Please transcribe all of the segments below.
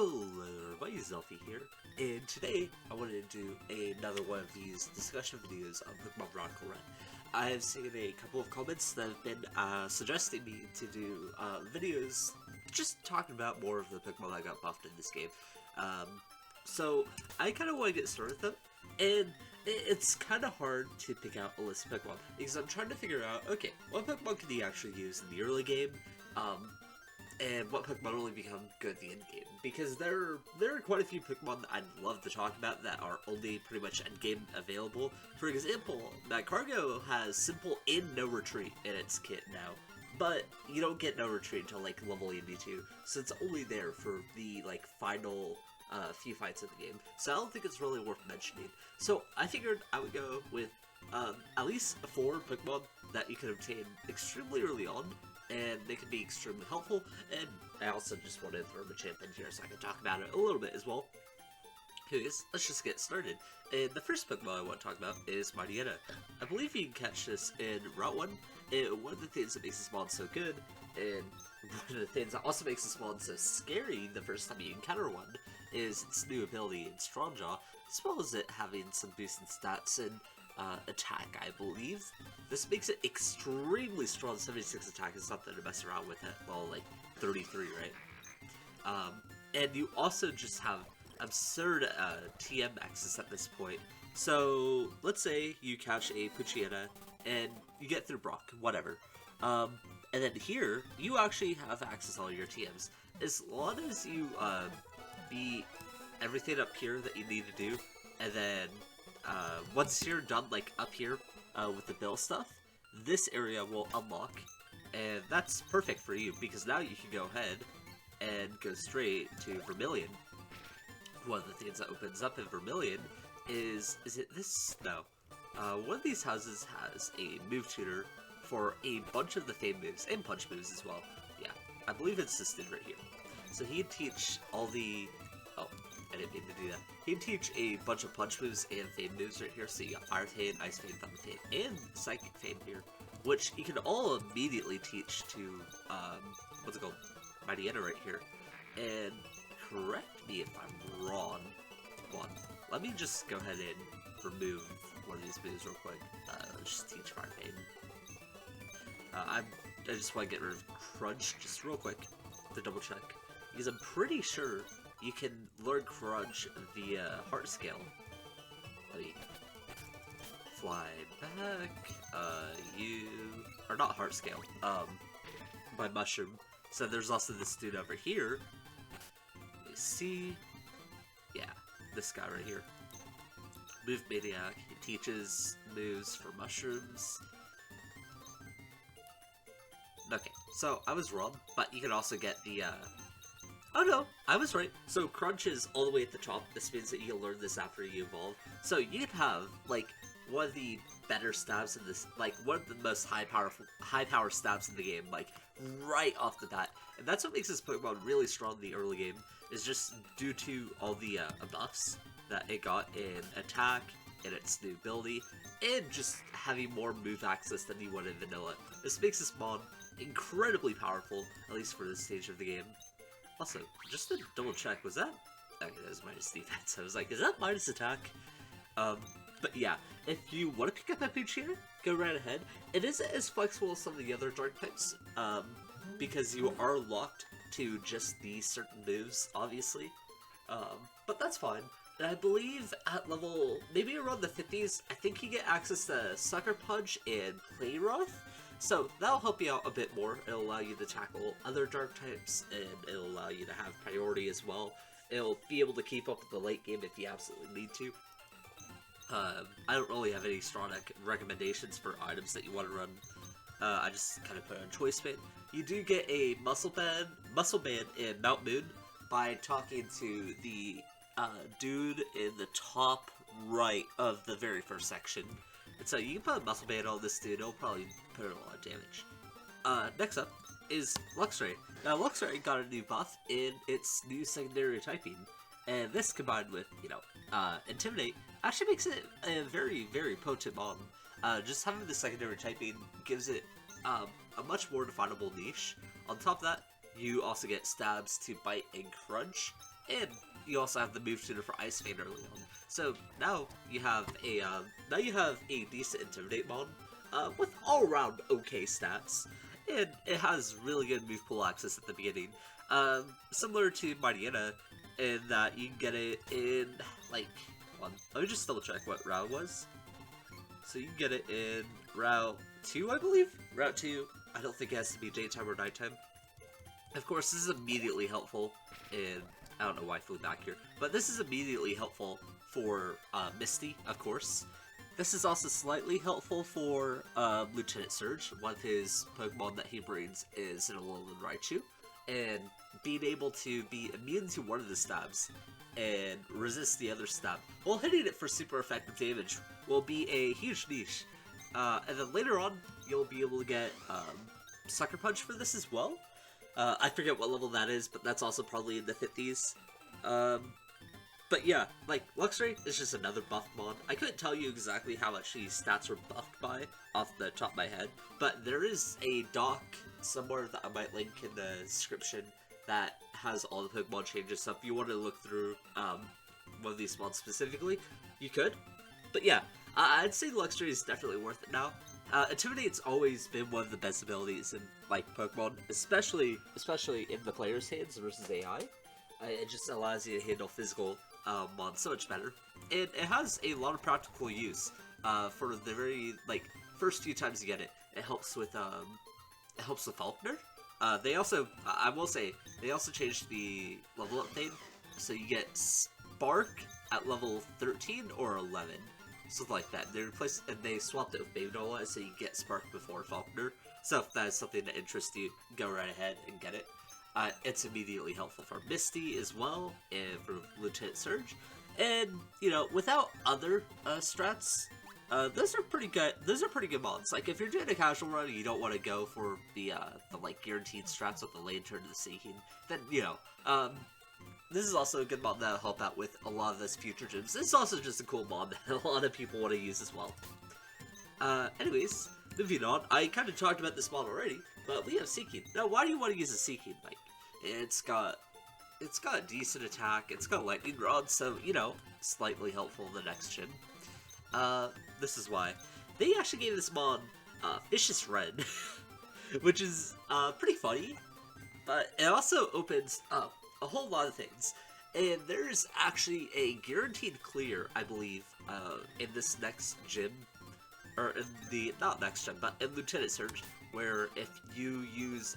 Hello, everybody, Zelfie here, and today I wanted to do another one of these discussion videos of Pokemon Chronicle Run. I have seen a couple of comments that have been suggesting me to do videos just talking about more of the Pokemon that got buffed in this game. So I kind of want to get started with them, and it's kind of hard to pick out a list of Pokemon because I'm trying to figure out, okay, what Pokemon can you actually use in the early game, and what Pokemon only become good at the end game. Because there are quite a few Pokemon that I'd love to talk about that are only pretty much end game available. For example, Cargo has simple in no retreat in its kit now, but you don't get no retreat until like level 82, so it's only there for the like final few fights of the game. So I don't think it's really worth mentioning. So I figured I would go with at least 4 Pokemon that you can obtain extremely early on, and they can be extremely helpful, and I also just wanted to throw the Chimp in here so I can talk about it a little bit as well. Anyways, let's just get started. And the first Pokemon I want to talk about is Mariana. I believe you can catch this in Route 1, and one of the things that makes this mod so good, and one of the things that also makes this mod so scary the first time you encounter one, is its new ability in Strong Jaw, as well as it having some boost in stats and attack, I believe. This makes it extremely strong. 76 attack is something to mess around with it. Well, like 33, right? And you also just have absurd TM access at this point. So let's say you catch a Poochyena and you get through Brock, whatever. And then here you actually have access to all your TMs as long as you beat everything up here that you need to do, and then once you're done, like, up here with the bill stuff, this area will unlock, and that's perfect for you, because now you can go ahead and go straight to Vermilion. One of the things that opens up in Vermilion is it this? No. One of these houses has a move tutor for a bunch of the Fame moves, and punch moves as well. Yeah, I believe it's this dude right here. So he'd teach all the... Oh, I didn't mean to do that. He'd teach a bunch of punch moves and Fame moves right here. So you got Fire Fame, Ice Fame, Thunder Fame, and Psychic Fame here, which you can all immediately teach to, what's it called? Mariana right here. And correct me if I'm wrong. One. Let me just go ahead and remove one of these moves real quick. Let's just teach Fire Fame. I just want to get rid of Crunch just real quick to double check, because I'm pretty sure you can learn Crunch via Heart Scale. Let me fly back. You are not Heart Scale. By Mushroom. So there's also this dude over here. Let me see. Yeah, this guy right here. Move Maniac. He teaches moves for mushrooms. Okay, so I was wrong, but you can also get the, oh no, I was right. So Crunch is all the way at the top. This means that you can learn this after you evolve. So you can have, like, one of the better stabs in this, like, one of the most high power stabs in the game, like, right off the bat. And that's what makes this Pokemon really strong in the early game, is just due to all the buffs that it got in attack, and its new ability, and just having more move access than you would in vanilla. This makes this mod incredibly powerful, at least for this stage of the game. Also, just to double check, was that... Okay, that was minus defense. I was like, is that minus attack? But yeah, if you want to pick up that Poochyena, go right ahead. It isn't as flexible as some of the other dark types, because you are locked to just these certain moves, obviously. But that's fine. And I believe at level, maybe around the 50s, I think you get access to Sucker Punch and Play Rough. So that'll help you out a bit more. It'll allow you to tackle other dark types, and it'll allow you to have priority as well. It'll be able to keep up with the late game if you absolutely need to. I don't really have any strong recommendations for items that you want to run. I just kind of put on Choice Band. You do get a Muscle Band in Mount Moon by talking to the dude in the top right of the very first section. And so you can put a Muscle Band on this dude, it'll probably put in a lot of damage. Next up is Luxor. Now Luxor got a new buff in its new secondary typing, and this combined with, you know, Intimidate, actually makes it a very, very potent mod. Just having the secondary typing gives it a much more definable niche. On top of that, You also get stabs to bite and crunch, and you also have the move tuner for Ice Vein early on. So now you have a decent Intimidate mod with all around okay stats, and it has really good move pool access at the beginning. Similar to Mariana, in that you can get it in like let me just double check what route was. So you can get it in Route 2, I believe? Route 2. I don't think it has to be daytime or nighttime. Of course, this is immediately helpful in... I don't know why I flew back here. But this is immediately helpful for Misty, of course. This is also slightly helpful for Lieutenant Surge. One of his Pokemon that he breeds is an Alolan Raichu. And being able to be immune to one of the stabs and resist the other stab while hitting it for super effective damage will be a huge niche. And then later on, you'll be able to get Sucker Punch for this as well. I forget what level that is, but that's also probably in the 50s. But yeah, like, Luxor is just another buff mod. I couldn't tell you exactly how much these stats were buffed by off the top of my head, but there is a doc somewhere that I might link in the description that has all the Pokemon changes, so if you want to look through one of these mods specifically, you could. But yeah, I'd say Luxor is definitely worth it now. Intimidate's always been one of the best abilities in, like, Pokemon, especially in the player's hands versus AI. It just allows you to handle physical mons so much better. And it has a lot of practical use for the very, like, first few times you get it. It helps with Falconer. They also, I will say, they also changed the level up thing, so you get Spark at level 13 or 11. Something like that. They swapped it with Babydola, so you get Spark before Falconer. So if that is something that interests you, go right ahead and get it. It's immediately helpful for Misty as well, and for Lieutenant Surge. And, you know, without other strats, those are pretty good. Those are pretty good mods. Like, if you're doing a casual run and you don't want to go for the like guaranteed strats with the Lantern and the Seeking, then, you know, this is also a good mod that'll help out with a lot of those future gyms. It's also just a cool mod that a lot of people want to use as well. Anyways, moving on. I kind of talked about this mod already, but we have Seeking. Now, why do you want to use a Seeking? Like, it's got a decent attack. It's got Lightning Rod, so, you know, slightly helpful in the next gym. This is why. They actually gave this mod Vicious Red, which is pretty funny, but it also opens up a whole lot of things. And there's actually a guaranteed clear, I believe, in this next gym, or in the, not next gym, but in Lieutenant Surge, where if you use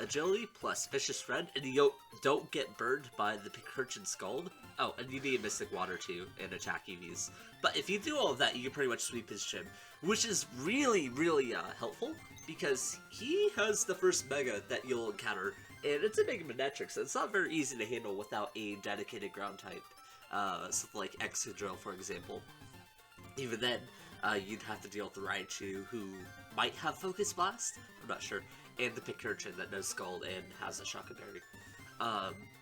Agility plus Vicious Red, and you don't get burned by the Pincurchin Scald. Oh, and you need Mystic Water too, and attack EVs. But if you do all of that, you can pretty much sweep his gym, which is really, really helpful, because he has the first Mega that you'll encounter, and it's a Mega Manetric, so it's not very easy to handle without a dedicated ground type, something like Excadrill, for example. Even then, you'd have to deal with the Raichu, who might have Focus Blast, I'm not sure, and the Pincurchin that knows Scald and has a Shocking Berry.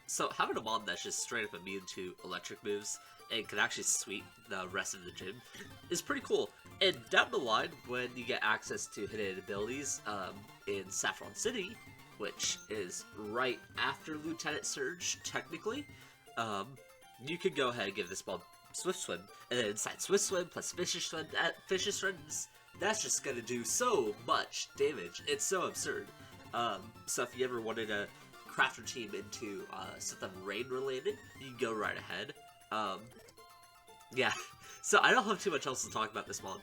So having a mod that's just straight up immune to electric moves and can actually sweep the rest of the gym is pretty cool. And down the line, when you get access to hidden abilities in Saffron City, which is right after Lieutenant Surge, technically, you could go ahead and give this mod Swift Swim, and then inside Swift Swim plus Vicious Swim, that's just gonna do so much damage. It's so absurd. So if you ever wanted to craft your team into something rain related, you can go right ahead. Yeah, so I don't have too much else to talk about this mod.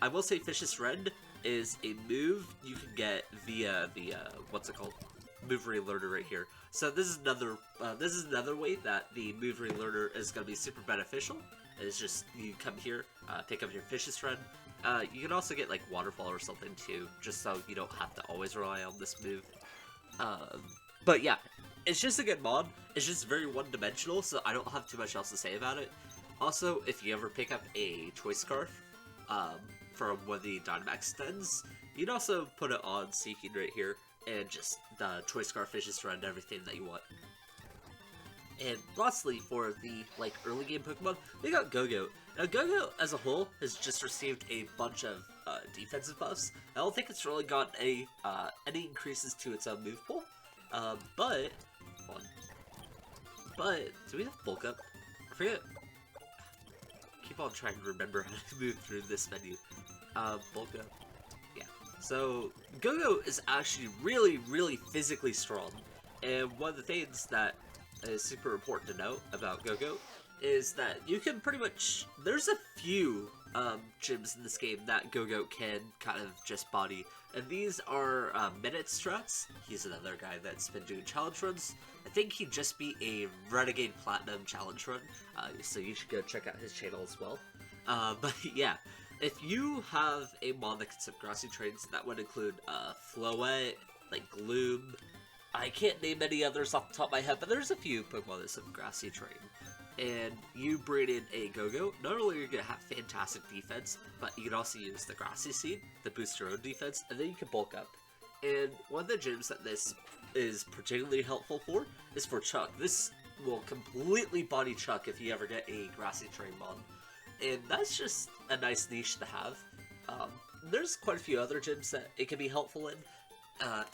I will say Vicious Red is a move you can get via the what's it called? Move Relearner right here. So this is another way that the Move Relearner is going to be super beneficial. It's just you come here, pick up your Vicious Red. You can also get like Waterfall or something too, just so you don't have to always rely on this move. But yeah, it's just a good mod. It's just very one-dimensional, so I don't have too much else to say about it. Also, if you ever pick up a Choice Scarf from one of the Dynamax Stens, you can also put it on Seeking right here, and just the Choice Scarf Vicious Red and everything that you want. And lastly, for the like early game Pokemon, we got Gogo. Now Gogo as a whole has just received a bunch of defensive buffs. I don't think it's really got any increases to its own move pool. But hold on. But do we have bulk up? I forget. Keep on trying to remember how to move through this menu. Bulk up. Yeah. So Gogo is actually really, really physically strong, and one of the things that is super important to note about Gogo is that you can pretty much, there's a few gyms in this game that Gogo can kind of just body, and these are Minute Struts. He's another guy that's been doing challenge runs. I think he just beat a Renegade Platinum challenge run, so you should go check out his channel as well. But yeah, if you have a mon that can sip grassy trains, that would include Floette, like Gloom. I can't name any others off the top of my head, but there's a few Pokemon that sip grassy train. And you breed in a Gogo, not only are you going to have fantastic defense, but you can also use the Grassy Seed to boost your own defense, and then you can bulk up. And one of the gyms that this is particularly helpful for is for Chuck. This will completely body Chuck if you ever get a Grassy Train mon. And that's just a nice niche to have. There's quite a few other gyms that it can be helpful in. I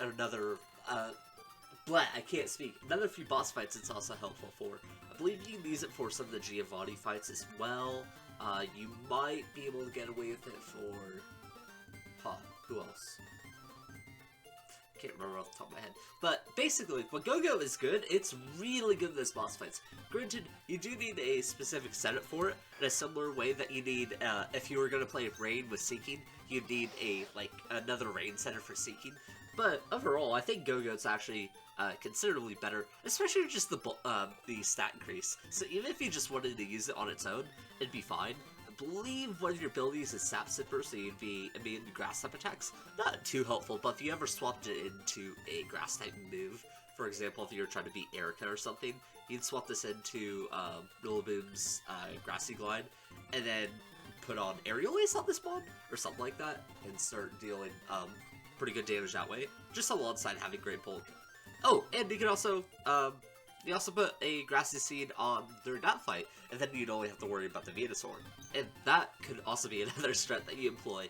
can't speak. Another few boss fights it's also helpful for. I believe you can use it for some of the Giovanni fights as well. You might be able to get away with it for... who else? Can't remember off the top of my head. But basically, when Gogo is good, it's really good in those boss fights. Granted, you do need a specific setup for it, in a similar way that you need, if you were going to play Rain with Seeking, you'd need another Rain setup for Seeking. But overall, I think Gogo's actually considerably better, especially just the stat increase. So even if you just wanted to use it on its own, it'd be fine. I believe one of your abilities is Sap Sipper, so you'd be immune to grass type attacks. Not too helpful, but if you ever swapped it into a grass type move, for example, if you were trying to beat Erica or something, you'd swap this into Rillaboom's Grassy Glide, and then put on Aerial Ace on this mod, or something like that, and start dealing pretty good damage that way, just alongside having great bulk. Oh, and you can also, put a Grassy Seed on during that fight, and then you'd only have to worry about the Venusaur. And that could also be another strat that you employ.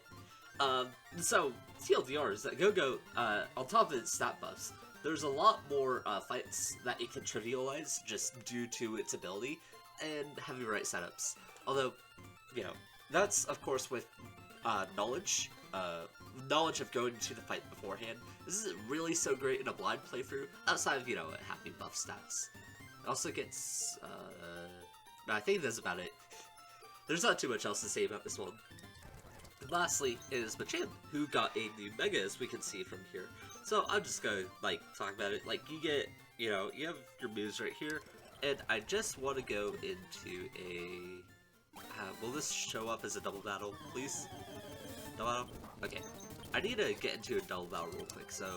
So, TLDR is that Gogo, on top of its stat buffs, there's a lot more fights that it can trivialize just due to its ability and having the right setups. Although, you know, that's, of course, with knowledge. Knowledge of going to the fight beforehand. This isn't really so great in a blind playthrough, outside of, you know, having buff stats. It also gets, no, I think that's about it. There's not too much else to say about this one. And lastly is Machamp, who got a new Mega, as we can see from here. So I'm just gonna, talk about it. You get, you know, you have your moves right here, and I just want to go into a... will this show up as a double battle, please? Double battle? Okay. I need to get into a double battle real quick, so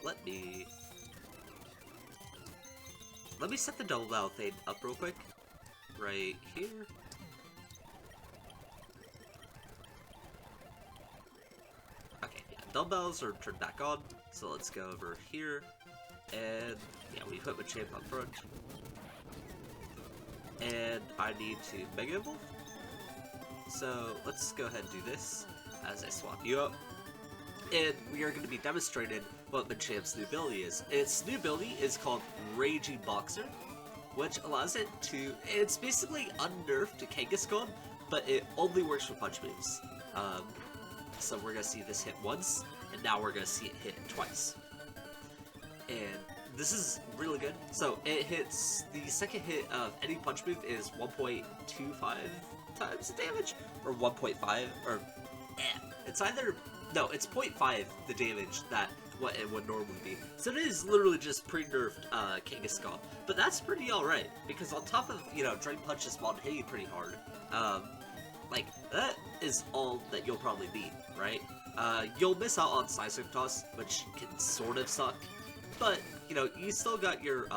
let me set the double battle thing up real quick. Right here. Okay, yeah, double battles are turned back on, so let's go over here, and yeah, we put Machamp up front. And I need to Mega Evolve. So let's go ahead and do this as I swap you up. And we are going to be demonstrating what Machamp's new ability is. Its new ability is called Raging Boxer, which allows it to... It's basically unnerfed to Kangaskhan, but it only works for punch moves. So we're going to see this hit once, and now we're going to see it hit twice. And this is really good. So it hits... The second hit of any punch move is 1.25 times the damage, or 1.5, or... It's either... No, it's 0.5 the damage that what it would normally be. So it is literally just pre-nerfed Kangaskhan. But that's pretty alright, because on top of, you know, Drain Punch is mod hitting pretty hard, that is all that you'll probably need, right? You'll miss out on Seismic Toss, which can sort of suck, but, you know, you still got your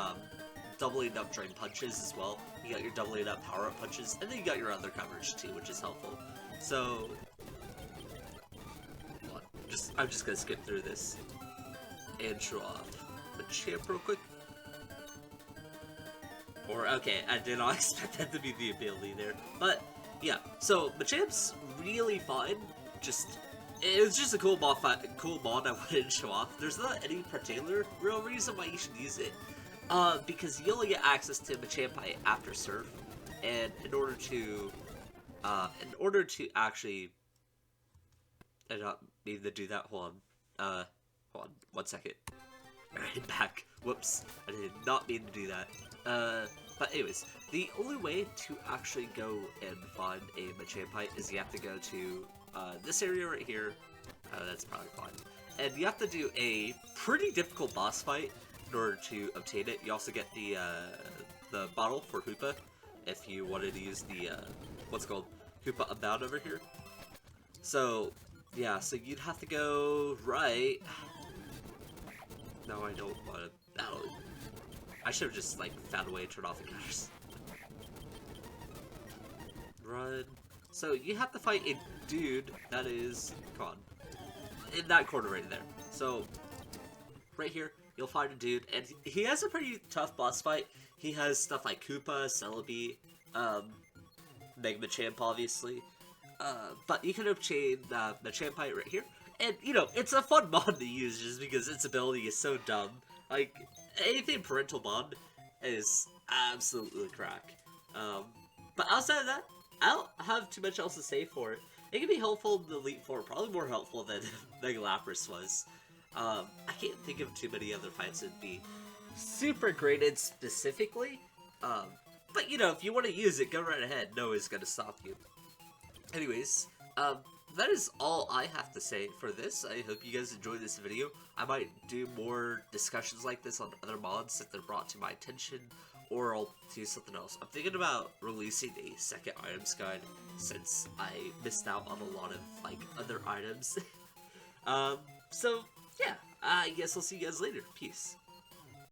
doubling up Drain Punches as well. You got your doubling up Power-Up Punches, and then you got your other coverage too, which is helpful. So... I'm just gonna skip through this and show off Machamp real quick. Or, okay, I did not expect that to be the ability there. But, yeah, so Machamp's really fine, just it was just a cool mod, I wanted to show off. There's not any particular real reason why you should use it, because you only get access to Machamp after Surf, and in order to actually, I don't mean to do that. Hold on, 1 second. Alright, back. Whoops, I did not mean to do that. But anyways, the only way to actually go and find a Machamp is you have to go to this area right here. That's probably fine. And you have to do a pretty difficult boss fight in order to obtain it. You also get the bottle for Hoopa if you wanted to use the what's called Hoopa Unbound over here. So yeah, so you'd have to go right. No, I don't want to. I should have just like found a way to turn off the counters. Run. So you have to fight a dude that is, come on, in that corner right there. So right here, you'll find a dude, and he has a pretty tough boss fight. He has stuff like Koopa, Celebi, Mega Machamp, obviously. But you can obtain Machamp right here. And, you know, it's a fun mod to use just because its ability is so dumb. Like, anything parental mod is absolutely crack. But outside of that, I don't have too much else to say for it. It can be helpful in the Elite Four, probably more helpful than Mega Lapras was. I can't think of too many other fights that'd be super graded specifically. But, you know, if you want to use it, go right ahead. No one's gonna stop you. Anyways, that is all I have to say for this. I hope you guys enjoyed this video. I might do more discussions like this on other mods if they're brought to my attention, or I'll do something else. I'm thinking about releasing a second items guide since I missed out on a lot of, like, other items. So, yeah, I guess I'll see you guys later. Peace.